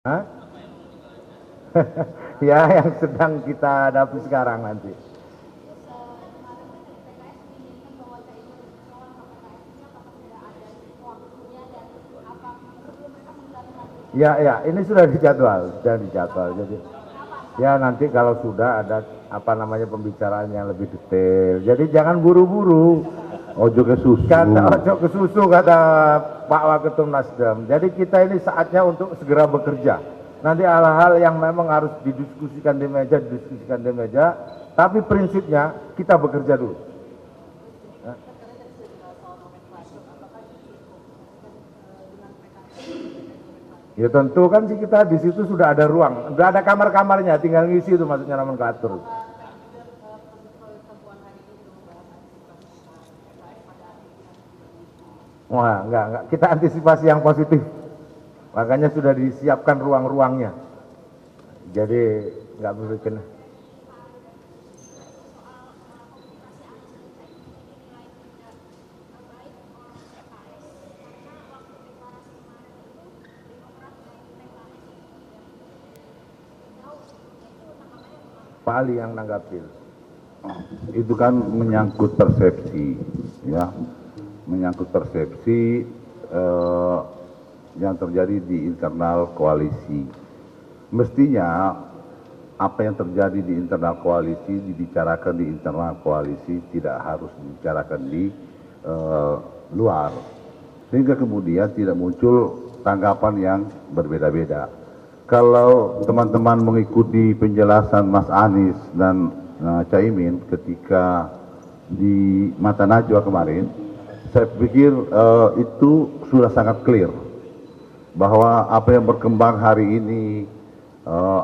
Hah? Ya, yang sedang kita hadapi sekarang nanti. Ya, ini sudah dijadwal. Jadi, ya nanti kalau sudah ada pembicaraan yang lebih detail. Jadi jangan buru-buru. Ojo ke susu. Ojo ke susu kata Pak Waketum Nasdem. Jadi kita ini saatnya untuk segera bekerja. Nanti hal-hal yang memang harus didiskusikan di meja, tapi prinsipnya kita bekerja dulu. Ya tentu kan sih, kita di situ sudah ada ruang, sudah ada kamar-kamarnya, tinggal ngisi itu maksudnya nomenklatur. Wah, enggak, kita antisipasi yang positif. Makanya sudah disiapkan ruang-ruangnya. Jadi enggak bikin. Pak Ali yang nanggapin. Itu kan menyangkut persepsi, ya, menyangkut persepsi yang terjadi di internal koalisi. Mestinya apa yang terjadi di internal koalisi dibicarakan di internal koalisi, tidak harus dibicarakan di luar, sehingga kemudian tidak muncul tanggapan yang berbeda-beda. Kalau teman-teman mengikuti penjelasan Mas Anies dan Caimin ketika di Mata Najwa kemarin, saya pikir itu sudah sangat clear bahwa apa yang berkembang hari ini,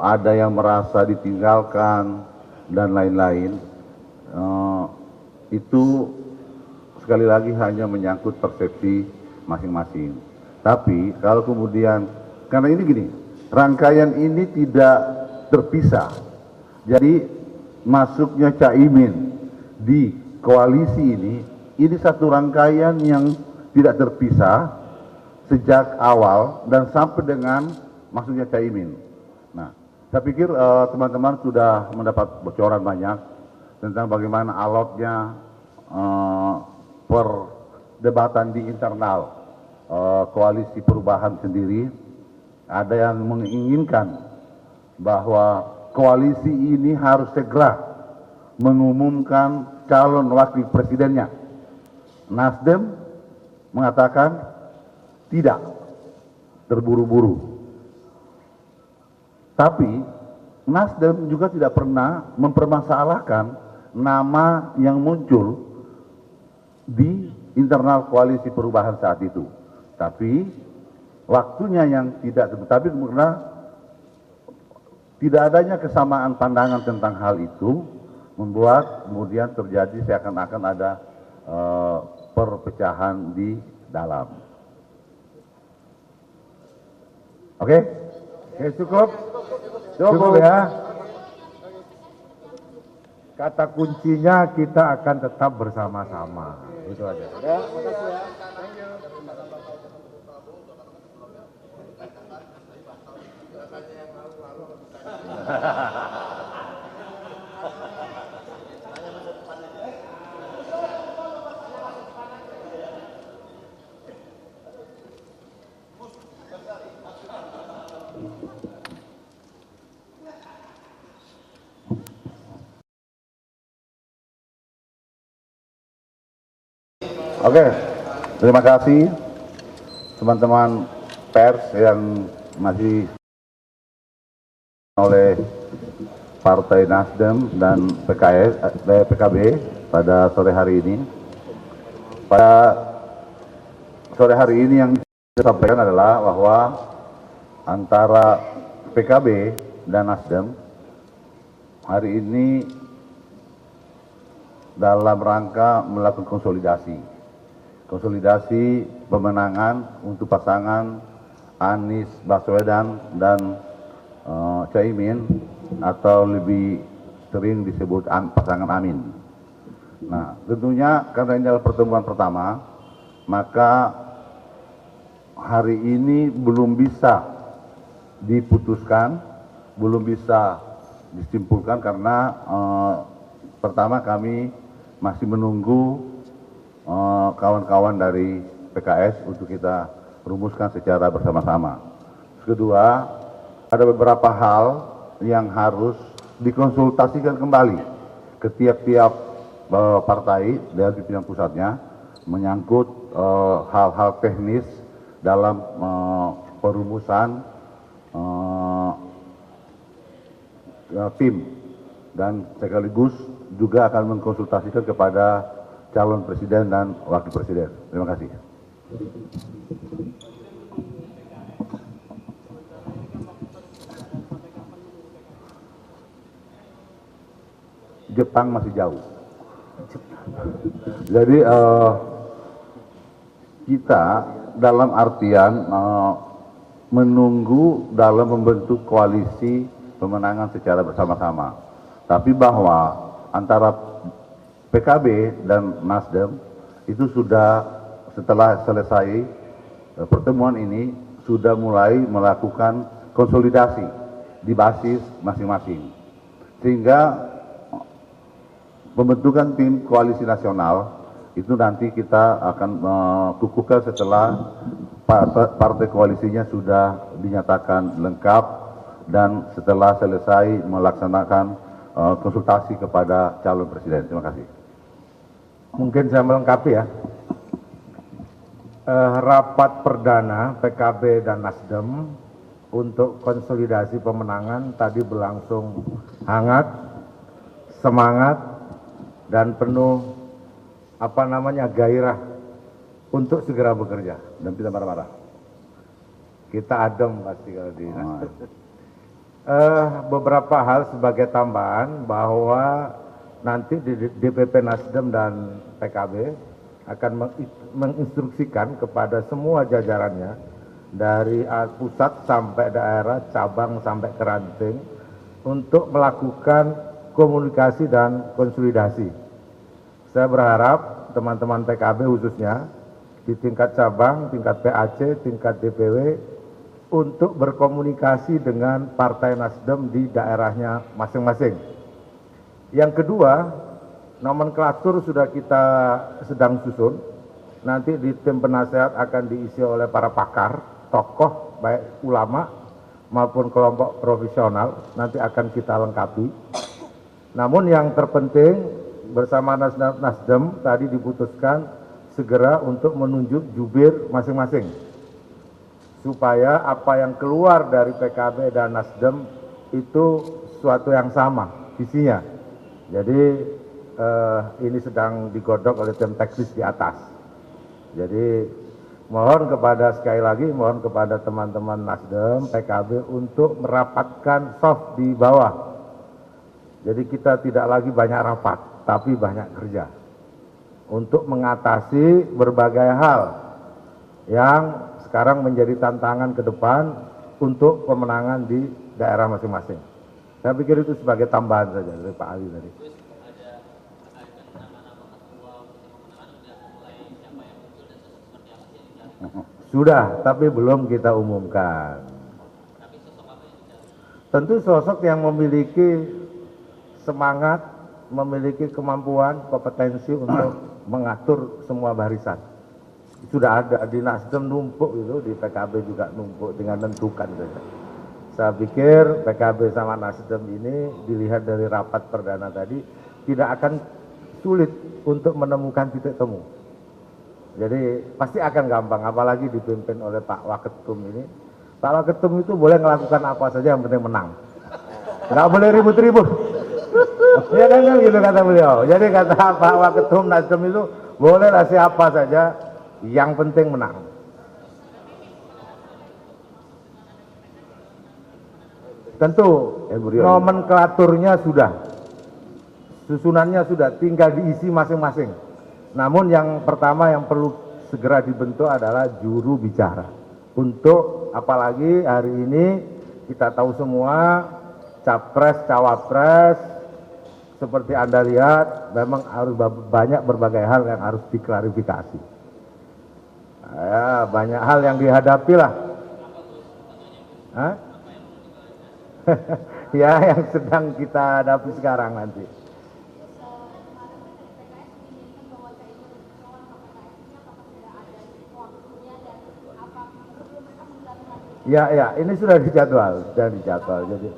ada yang merasa ditinggalkan dan lain-lain, itu sekali lagi hanya menyangkut persepsi masing-masing. Tapi kalau kemudian, karena ini gini, rangkaian ini tidak terpisah. Jadi masuknya Caimin di koalisi ini satu rangkaian yang tidak terpisah sejak awal dan sampai dengan masuknya Caimin. Nah, saya pikir teman-teman sudah mendapat bocoran banyak tentang bagaimana alotnya perdebatan di internal koalisi perubahan sendiri. Ada yang menginginkan bahwa koalisi ini harus segera mengumumkan calon wakil presidennya. Nasdem mengatakan tidak, terburu-buru. Tapi Nasdem juga tidak pernah mempermasalahkan nama yang muncul di internal koalisi perubahan saat itu. Tapi waktunya yang tidak, tapi karena tidak adanya kesamaan pandangan tentang hal itu, membuat kemudian terjadi seakan-akan ada perpecahan di dalam. Oke, cukup ya. Kata kuncinya kita akan tetap bersama-sama. Itu aja. Ya, makasih ya. Oke, terima kasih teman-teman pers yang masih oleh Partai Nasdem dan PKB pada sore hari ini. Pada sore hari ini yang disampaikan adalah bahwa antara PKB dan Nasdem hari ini dalam rangka melakukan konsolidasi pemenangan untuk pasangan Anies Baswedan dan Caimin, atau lebih sering disebut pasangan Amin. Nah, tentunya karena ini adalah pertemuan pertama, maka hari ini belum bisa diputuskan, belum bisa disimpulkan karena pertama kami masih menunggu kawan-kawan dari PKS untuk kita rumuskan secara bersama-sama. Kedua, ada beberapa hal yang harus dikonsultasikan kembali ke tiap-tiap partai dari pimpinan pusatnya menyangkut hal-hal teknis dalam perumusan tim, dan sekaligus juga akan mengkonsultasikan kepada calon presiden dan wakil presiden. Terima kasih. Jepang masih jauh. Jadi kita dalam artian menunggu dalam membentuk koalisi pemenangan secara bersama-sama. Tapi bahwa antara PKB dan Nasdem itu sudah setelah selesai pertemuan ini sudah mulai melakukan konsolidasi di basis masing-masing. Sehingga pembentukan tim koalisi nasional itu nanti kita akan kukuhkan setelah partai koalisinya sudah dinyatakan lengkap dan setelah selesai melaksanakan konsultasi kepada calon presiden. Terima kasih. Mungkin saya melengkapi ya. Rapat perdana PKB dan Nasdem untuk konsolidasi pemenangan tadi berlangsung hangat, semangat, dan penuh gairah untuk segera bekerja. Dan tidak marah-marah. Kita adem pasti kalau di Nasdem. Beberapa hal sebagai tambahan bahwa nanti di DPP Nasdem dan PKB akan menginstruksikan kepada semua jajarannya dari pusat sampai daerah, cabang sampai ke ranting untuk melakukan komunikasi dan konsolidasi. Saya berharap teman-teman PKB khususnya di tingkat cabang, tingkat PAC, tingkat DPW untuk berkomunikasi dengan Partai Nasdem di daerahnya masing-masing. Yang kedua, nomenklatur sudah kita sedang susun. Nanti di tim penasehat akan diisi oleh para pakar, tokoh, baik ulama maupun kelompok profesional. Nanti akan kita lengkapi. Namun yang terpenting bersama Nasdem tadi diputuskan segera untuk menunjuk jubir masing-masing. Supaya apa yang keluar dari PKB dan Nasdem itu sesuatu yang sama visinya. Jadi ini sedang digodok oleh tim teknis di atas. Jadi mohon sekali lagi mohon kepada teman-teman Nasdem, PKB untuk merapatkan soft di bawah. Jadi kita tidak lagi banyak rapat, tapi banyak kerja untuk mengatasi berbagai hal yang sekarang menjadi tantangan ke depan untuk pemenangan di daerah masing-masing. Saya pikir itu sebagai tambahan saja dari Pak Ali tadi. Sudah, tapi belum kita umumkan. Tentu sosok yang memiliki semangat, memiliki kemampuan, kompetensi untuk mengatur semua barisan. Sudah ada di Nasdem numpuk itu, di PKB juga numpuk, dengan tentukan saja. Saya pikir PKB sama Nasdem ini dilihat dari rapat perdana tadi tidak akan sulit untuk menemukan titik temu. Jadi pasti akan gampang, apalagi dipimpin oleh Pak Waketum ini. Pak Waketum itu boleh melakukan apa saja yang penting menang. Nggak boleh ribut-ribut. Ya kan gitu kata beliau. Jadi kata Pak Waketum Nasdem itu bolehlah siapa saja, yang penting menang. Tentu nomenklaturnya sudah, susunannya sudah, tinggal diisi masing-masing. Namun yang pertama yang perlu segera dibentuk adalah juru bicara. Untuk apalagi hari ini kita tahu semua capres, cawapres seperti Anda lihat memang harus banyak berbagai hal yang harus diklarifikasi. Ya, banyak hal yang dihadapi lah. Ya, yang sedang kita hadapi sekarang nanti. Ya, ya, ini sudah dijadwal. Jadi,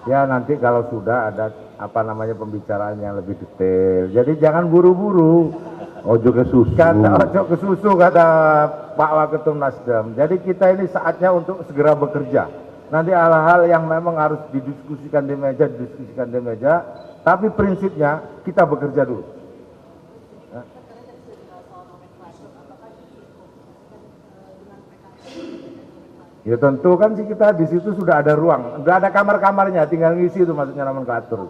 ya nanti kalau sudah ada pembicaraan yang lebih detail. Jadi jangan buru-buru. Ojo ke susu. Ojo ke susu kata Pak Waketum Nasdem. Jadi kita ini saatnya untuk segera bekerja. Nanti hal-hal yang memang harus didiskusikan di meja. Tapi prinsipnya kita bekerja dulu. Ya tentu kan sih kita di situ sudah ada ruang, sudah ada kamar-kamarnya, tinggal ngisi itu maksudnya nomenklatur.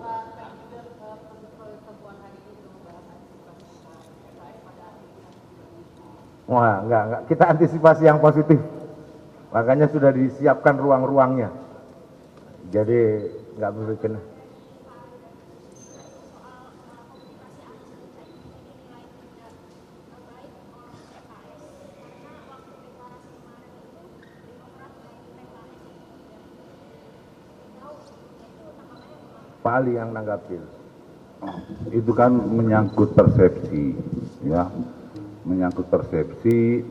Wah, enggak, kita antisipasi yang positif. Makanya sudah disiapkan ruang-ruangnya. Jadi enggak berbikin. Pak Ali yang nanggapin. Itu kan menyangkut persepsi, ya, menyangkut persepsi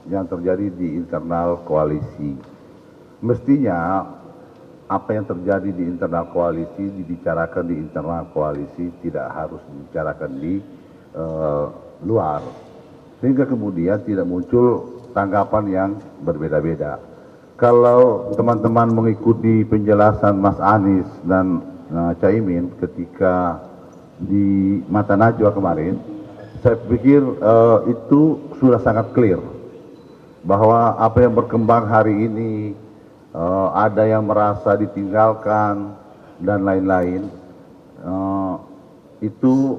yang terjadi di internal koalisi. Mestinya apa yang terjadi di internal koalisi dibicarakan di internal koalisi, tidak harus dibicarakan di luar, sehingga kemudian tidak muncul tanggapan yang berbeda-beda. Kalau teman-teman mengikuti penjelasan Mas Anies dan Caimin ketika di Mata Najwa kemarin, saya pikir itu sudah sangat clear bahwa apa yang berkembang hari ini, ada yang merasa ditinggalkan dan lain-lain, itu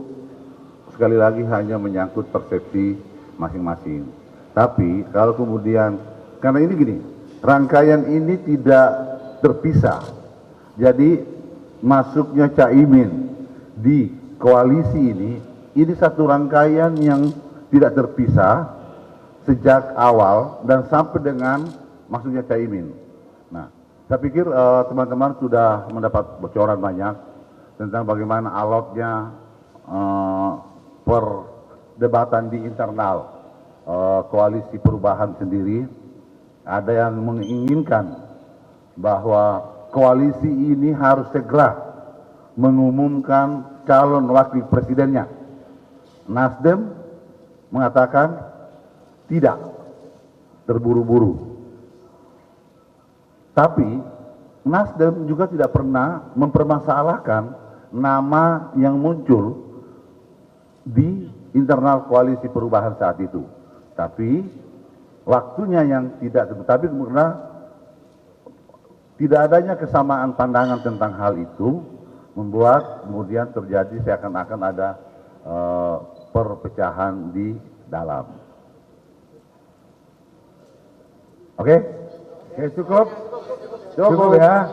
sekali lagi hanya menyangkut persepsi masing-masing. Tapi kalau kemudian, karena ini gini, rangkaian ini tidak terpisah. Jadi masuknya Caimin di koalisi ini satu rangkaian yang tidak terpisah sejak awal dan sampai dengan masuknya Caimin. Nah, saya pikir teman-teman sudah mendapat bocoran banyak tentang bagaimana alotnya perdebatan di internal koalisi perubahan sendiri. Ada yang menginginkan bahwa koalisi ini harus segera mengumumkan calon wakil presidennya. Nasdem mengatakan tidak, terburu-buru. Tapi Nasdem juga tidak pernah mempermasalahkan nama yang muncul di internal koalisi perubahan saat itu. Tapi waktunya yang tidak, tapi karena tidak adanya kesamaan pandangan tentang hal itu, membuat kemudian terjadi seakan-akan ada perpecahan di dalam. Oke? Oke, cukup ya.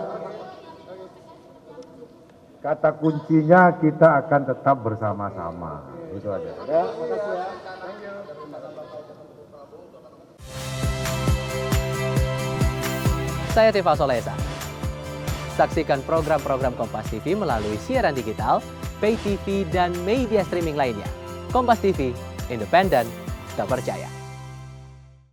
Kata kuncinya kita akan tetap bersama-sama. Itu aja. Ya, makasih ya. Saya Tifa Solesa. Saksikan program-program Kompas TV melalui siaran digital, pay TV, dan media streaming lainnya. Kompas TV, independen, terpercaya.